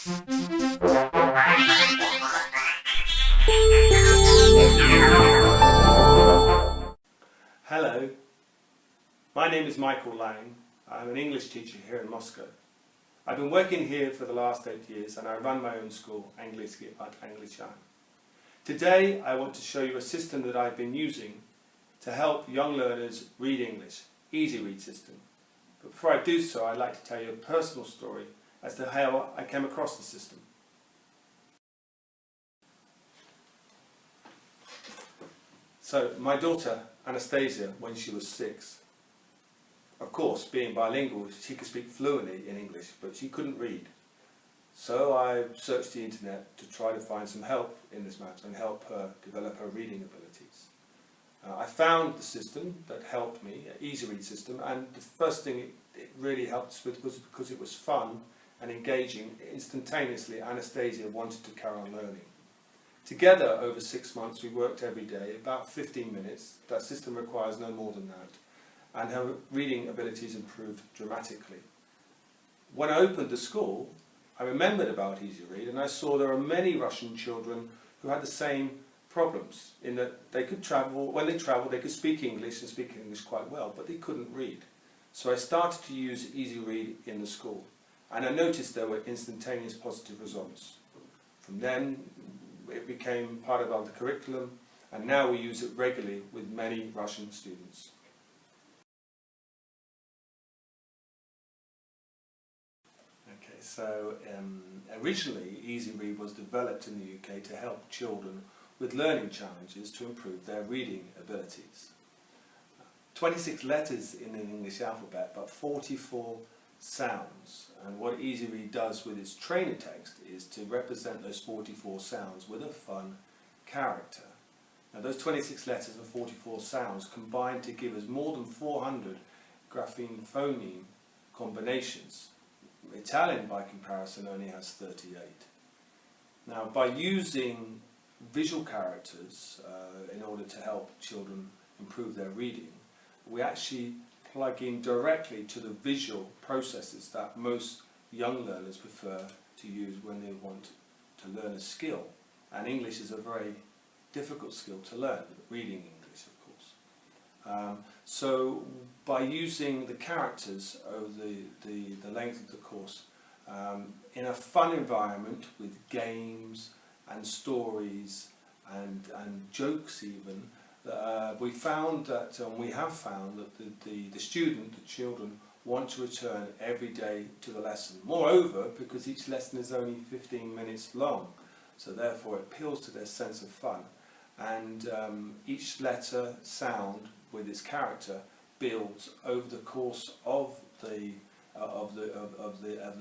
Hello, my name is Michael Lang. I'm an English teacher here in Moscow. I've been working here for the last 8 years and I run my own school, Angliski at Anglican. Today I want to show you a system that I've been using to help young learners read English, Easyread system. But before I do so, I'd like to tell you a personal story as to how I came across the system. So, my daughter Anastasia, when she was 6, of course, being bilingual, she could speak fluently in English, but she couldn't read. So I searched the internet to try to find some help in this matter and help her develop her reading abilities. I found the system that helped me, an Easyread system, and the first thing it really helped with was because it was fun and engaging. Instantaneously, Anastasia wanted to carry on learning. Together, over 6 months, we worked every day, about 15 minutes. That system requires no more than that. And her reading abilities improved dramatically. When I opened the school, I remembered about Easyread, and I saw there are many Russian children who had the same problems, in that they could travel, when they travelled, they could speak English and speak English quite well, but they couldn't read. So I started to use Easyread in the school, and I noticed there were instantaneous positive results. From then, it became part of our curriculum, and now we use it regularly with many Russian students. Okay, so originally Easyread was developed in the UK to help children with learning challenges to improve their reading abilities. 26 letters in the English alphabet, but 44 sounds, and what Easyread does with its trainer text is to represent those 44 sounds with a fun character. Now those 26 letters and 44 sounds combine to give us more than 400 grapheme phoneme combinations. Italian, by comparison, only has 38. Now, by using visual characters in order to help children improve their reading, we actually plug in directly to the visual processes that most young learners prefer to use when they want to learn a skill. And English is a very difficult skill to learn, reading English, of course. So by using the characters over the length of the course, in a fun environment with games and stories and jokes even, we found that, we have found that the children want to return every day to the lesson. Moreover, because each lesson is only 15 minutes long, so therefore it appeals to their sense of fun. And each letter, sound with its character builds over the course of the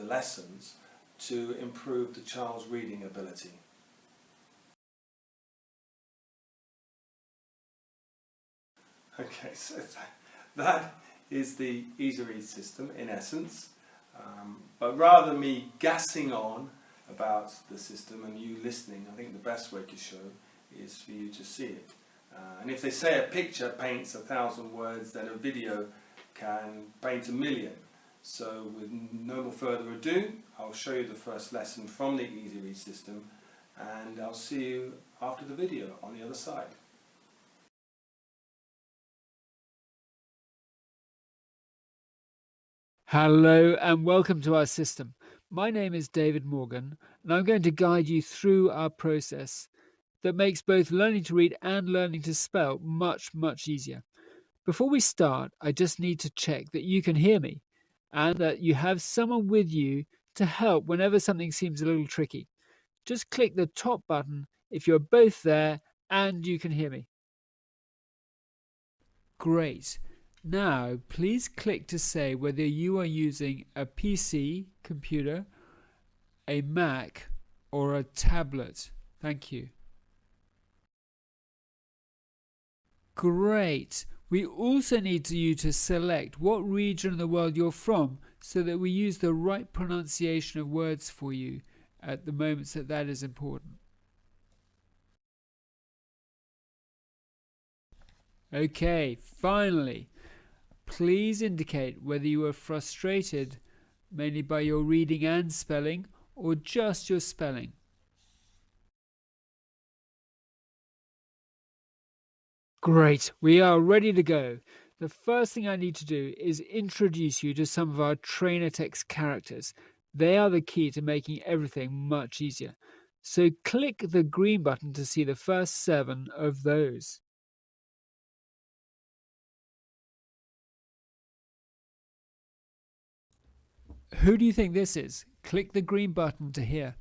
lessons to improve the child's reading ability. Okay, so that is the Easyread system in essence, but rather than me gassing on about the system and you listening, I think the best way to show is for you to see it. And if they say a picture paints 1,000 words, then a video can paint 1,000,000. So with no more further ado, I'll show you the first lesson from the Easyread system, and I'll see you after the video on the other side. Hello and welcome to our system. My name is David Morgan, and I'm going to guide you through our process that makes both learning to read and learning to spell much, much easier. Before we start, I just need to check that you can hear me and that you have someone with you to help whenever something seems a little tricky. Just click the top button if you're both there and you can hear me. Great. Now, please click to say whether you are using a PC, computer, a Mac, or a tablet. Thank you. Great. We also need you to select what region of the world you're from so that we use the right pronunciation of words for you at the moments that is important. Okay, finally. Please indicate whether you are frustrated mainly by your reading and spelling, or just your spelling? Great, we are ready to go. The first thing I need to do is introduce you to some of our trainer text characters. They are the key to making everything much easier. So click the green button to see the first 7 of those. Who do you think this is? Click the green button to hear.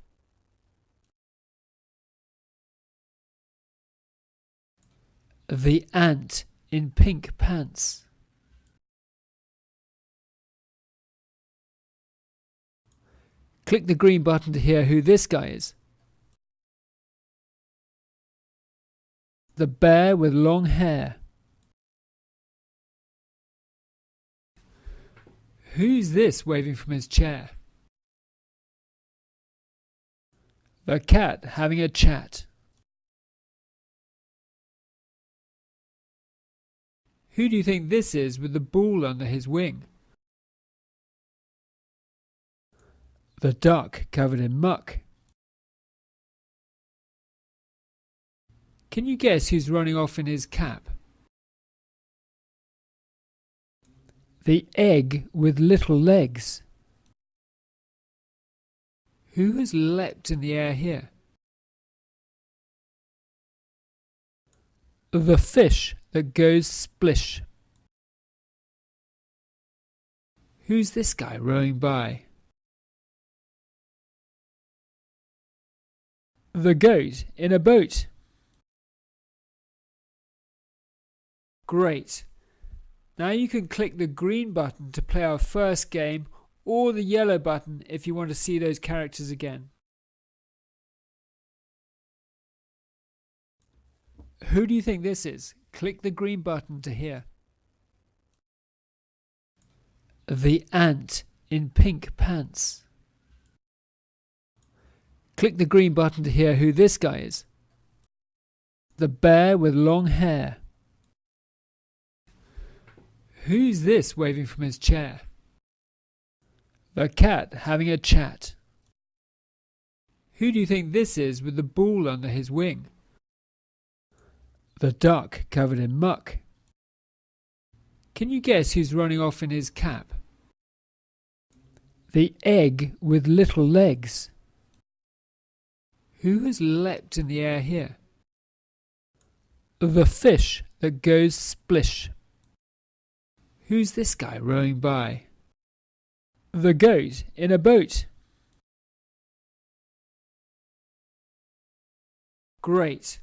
The ant in pink pants. Click the green button to hear who this guy is. The bear with long hair. Who's this waving from his chair? The cat having a chat. Who do you think this is with the ball under his wing? The duck covered in muck. Can you guess who's running off in his cap? The egg with little legs. Who has leapt in the air here? The fish that goes splish. Who's this guy rowing by? The goat in a boat. Great. Now you can click the green button to play our first game, or the yellow button if you want to see those characters again. Who do you think this is? Click the green button to hear. The ant in pink pants. Click the green button to hear who this guy is. The bear with long hair. Who's this waving from his chair? The cat having a chat. Who do you think this is with the ball under his wing? The duck covered in muck. Can you guess who's running off in his cap? The egg with little legs. Who has leapt in the air here? The fish that goes splish. Who's this guy rowing by? The goat in a boat. Great.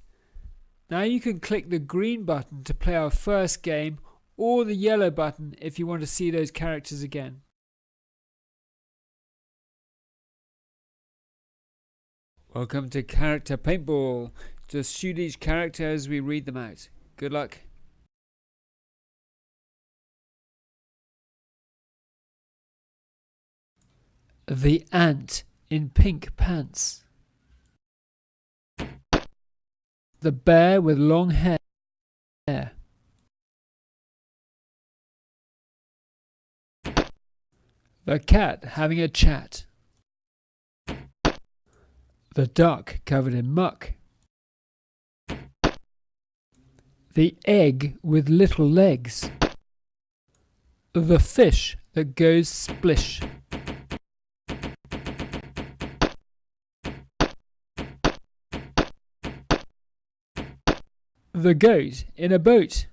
Now you can click the green button to play our first game, or the yellow button if you want to see those characters again. Welcome to Character Paintball. Just shoot each character as we read them out. Good luck. The ant in pink pants. The bear with long hair. The cat having a chat. The duck covered in muck. The egg with little legs. The fish that goes splish. The goat in a boat.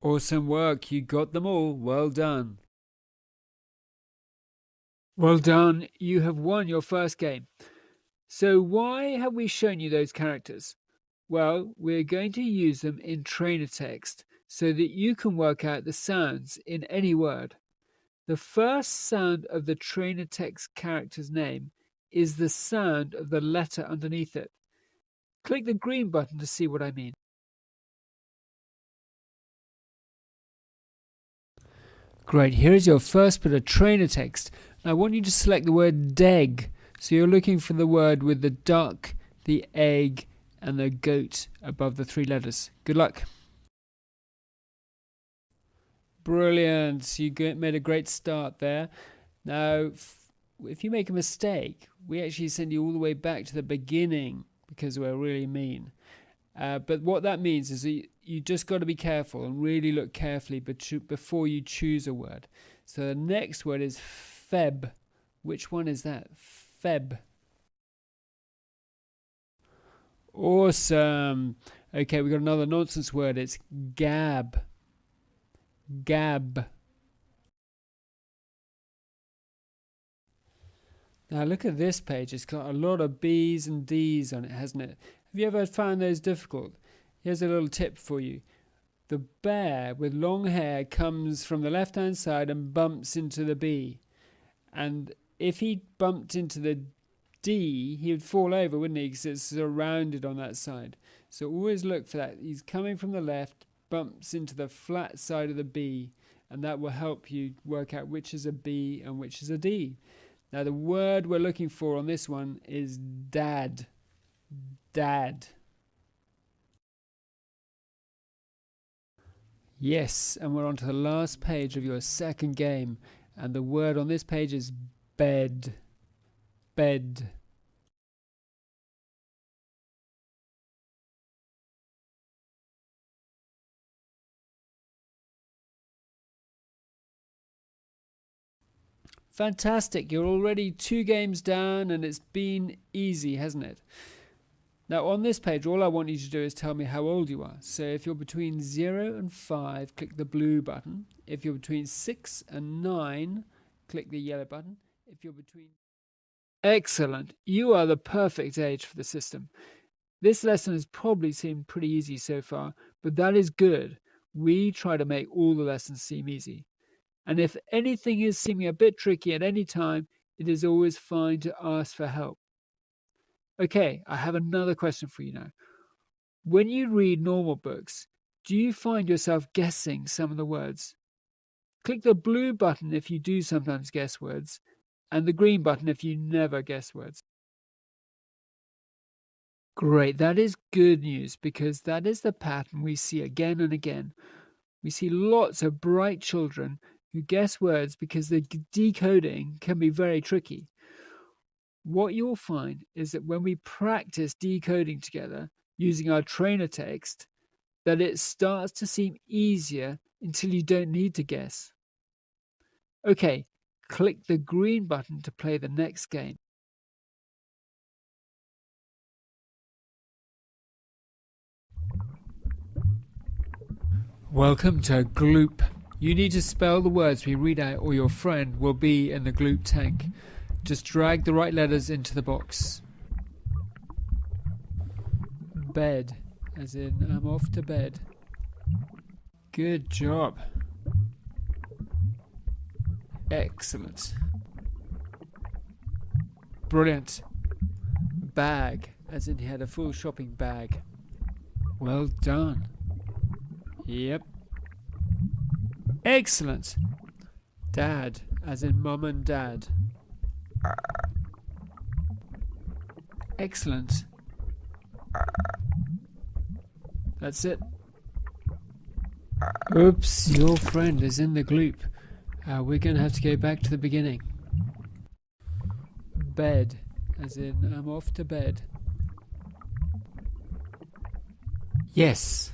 Awesome work, you got them all. Well done. Well done, you have won your first game. So why have we shown you those characters? Well, we're going to use them in trainer text so that you can work out the sounds in any word. The first sound of the trainer text character's name is the sound of the letter underneath it. Click the green button to see what I mean. Great, here is your first bit of trainer text. I want you to select the word deg So you're looking for the word with the duck, the egg, and the goat above the 3 letters. Good luck. Brilliant. You made a great start there. Now, if you make a mistake, we actually send you all the way back to the beginning because we're really mean. But what that means is that you just got to be careful and really look carefully before you choose a word. So the next word is Feb. Which one is that? Feb. Awesome. Okay, we got another nonsense word. It's gab. Gab. Now look at this page. It's got a lot of B's and D's on it, hasn't it? Have you ever found those difficult? Here's a little tip for you. The bear with long hair comes from the left-hand side and bumps into the B. And if he bumped into the D, he would fall over, wouldn't he? Because it's surrounded on that side. So always look for that. He's coming from the left, bumps into the flat side of the B, and that will help you work out which is a B and which is a D. Now the word we're looking for on this one is dad. Dad. Yes, and we're on to the last page of your second game, and the word on this page is bed. Bed. Fantastic, you're already 2 games down and it's been easy, hasn't it? Now on this page, all I want you to do is tell me how old you are. So if you're between 0 and 5, click the blue button. If you're between 6 and 9, click the yellow button. If you're between... Excellent, you are the perfect age for the system. This lesson has probably seemed pretty easy so far, but that is good. We try to make all the lessons seem easy. And if anything is seeming a bit tricky at any time, it is always fine to ask for help. Okay, I have another question for you now. When you read normal books, do you find yourself guessing some of the words? Click the blue button if you do sometimes guess words, and the green button if you never guess words. Great, that is good news because that is the pattern we see again and again. We see lots of bright children who guess words because the decoding can be very tricky. What you'll find is that when we practice decoding together using our trainer text, that it starts to seem easier until you don't need to guess. Okay, click the green button to play the next game. Welcome to Gloop. You need to spell the words we read out or your friend will be in the Gloop tank. Just drag the right letters into the box. Bed, as in I'm off to bed. Good job. Excellent. Brilliant. Bag, as in he had a full shopping bag. Well done. Yep. Excellent. Dad, as in mum and dad. Excellent. That's it. Oops, your friend is in the gloop. We're going to have to go back to the beginning. Bed, as in I'm off to bed. Yes.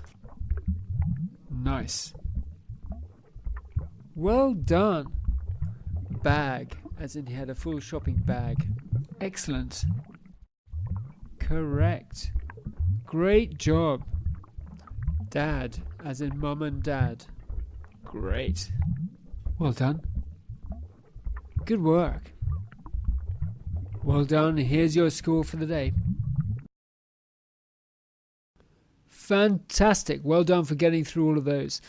Nice. Well done. Bag, as in he had a full shopping bag. Excellent. Correct. Great job. Dad, as in mum and dad. Great. Well done. Good work. Well done. Here's your score for the day. Fantastic. Well done for getting through all of those.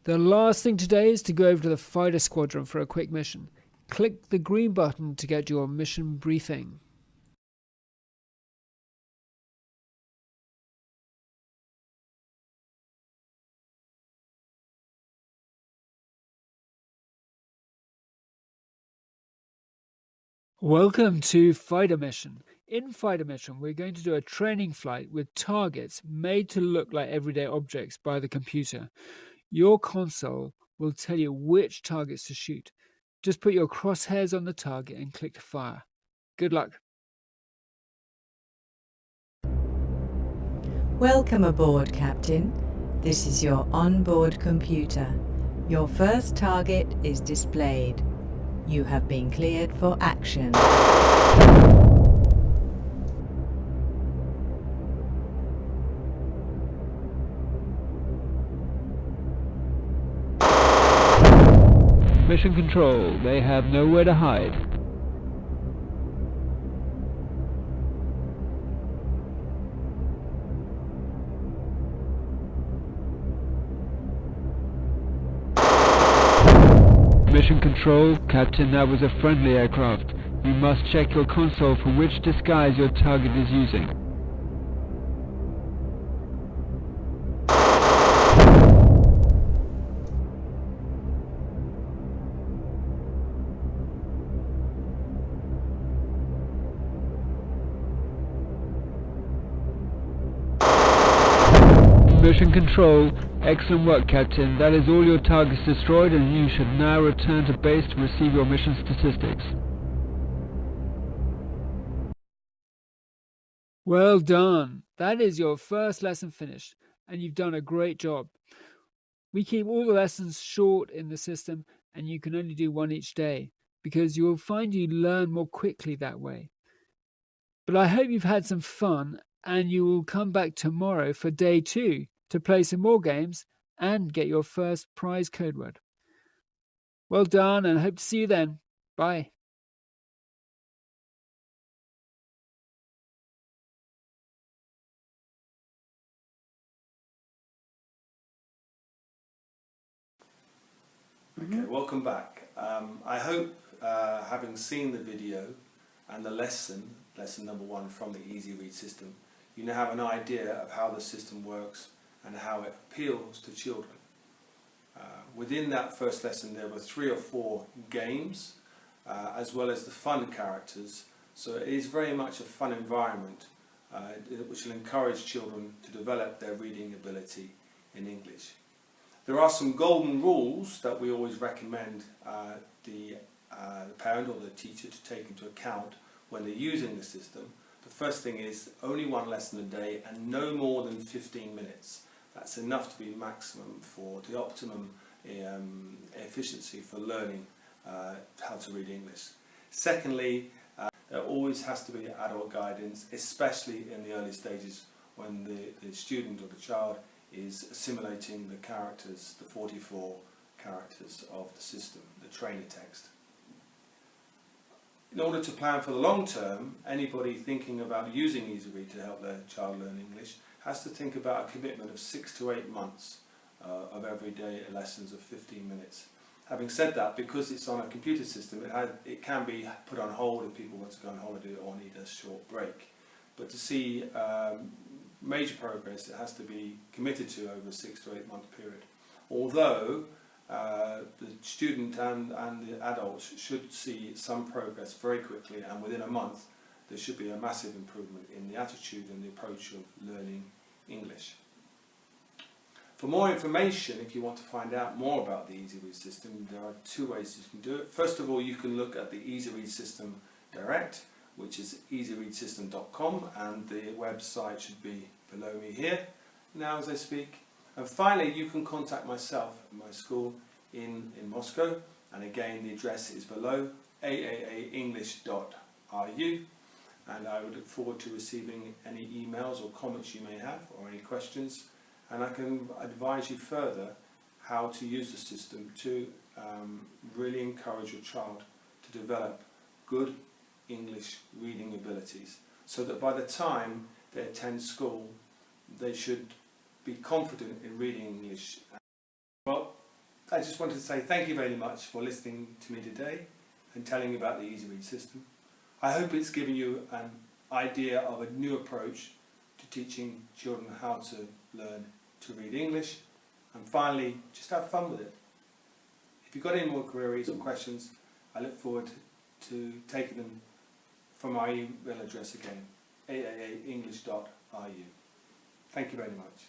The last thing today is to go over to the fighter squadron for a quick mission. Click the green button to get your mission briefing. Welcome to Fighter Mission. In Fighter Mission, we're going to do a training flight with targets made to look like everyday objects by the computer. Your console will tell you which targets to shoot. Just put your crosshairs on the target and click to fire. Good luck. Welcome aboard, Captain. This is your onboard computer. Your first target is displayed. You have been cleared for action. Mission Control, they have nowhere to hide. Mission Control, Captain, that was a friendly aircraft. You must check your console for which disguise your target is using. Mission Control, excellent work, Captain. That is all your targets destroyed, and you should now return to base to receive your mission statistics. Well done. That is your first lesson finished, and you've done a great job. We keep all the lessons short in the system, and you can only do one each day, because you will find you learn more quickly that way. But I hope you've had some fun, and you will come back tomorrow for day 2 to play some more games and get your first prize code word. Well done, and hope to see you then. Bye. Okay, welcome back. I hope having seen the video and the lesson number 1 from the Easyread system, you now have an idea of how the system works and how it appeals to children. Within that first lesson there were 3 or 4 games as well as the fun characters, so it is very much a fun environment which will encourage children to develop their reading ability in English. There are some golden rules that we always recommend the parent or the teacher to take into account when they're using the system. The first thing is only 1 lesson a day and no more than 15 minutes. That's enough to be maximum for the optimum efficiency for learning how to read English. Secondly, there always has to be adult guidance, especially in the early stages when the student or the child is assimilating the characters, the 44 characters of the system, the trainer text. In order to plan for the long term, anybody thinking about using Easyread to help their child learn English has to think about a commitment of 6 to 8 months of everyday lessons of 15 minutes. Having said that, because it's on a computer system, it can be put on hold if people want to go on holiday or need a short break. But to see major progress, it has to be committed to over a 6 to 8 month period. Although the student and the adults should see some progress very quickly, and within a month there should be a massive improvement in the attitude and the approach of learning English. For more information, if you want to find out more about the Easyread system, there are 2 ways you can do it. First of all, you can look at the Easyread system direct, which is easyreadsystem.com, and the website should be below me here now as I speak. And finally, you can contact myself at my school in Moscow, and again the address is below, aaaenglish.ru, and I would look forward to receiving any emails or comments you may have or any questions, and I can advise you further how to use the system to really encourage your child to develop good English reading abilities, so that by the time they attend school they should be confident in reading English. Well, I just wanted to say thank you very much for listening to me today and telling me about the Easyread system. I hope it's given you an idea of a new approach to teaching children how to learn to read English, and finally, just have fun with it. If you've got any more queries or questions, I look forward to taking them from our email address again, aaenglish.ru. Thank you very much.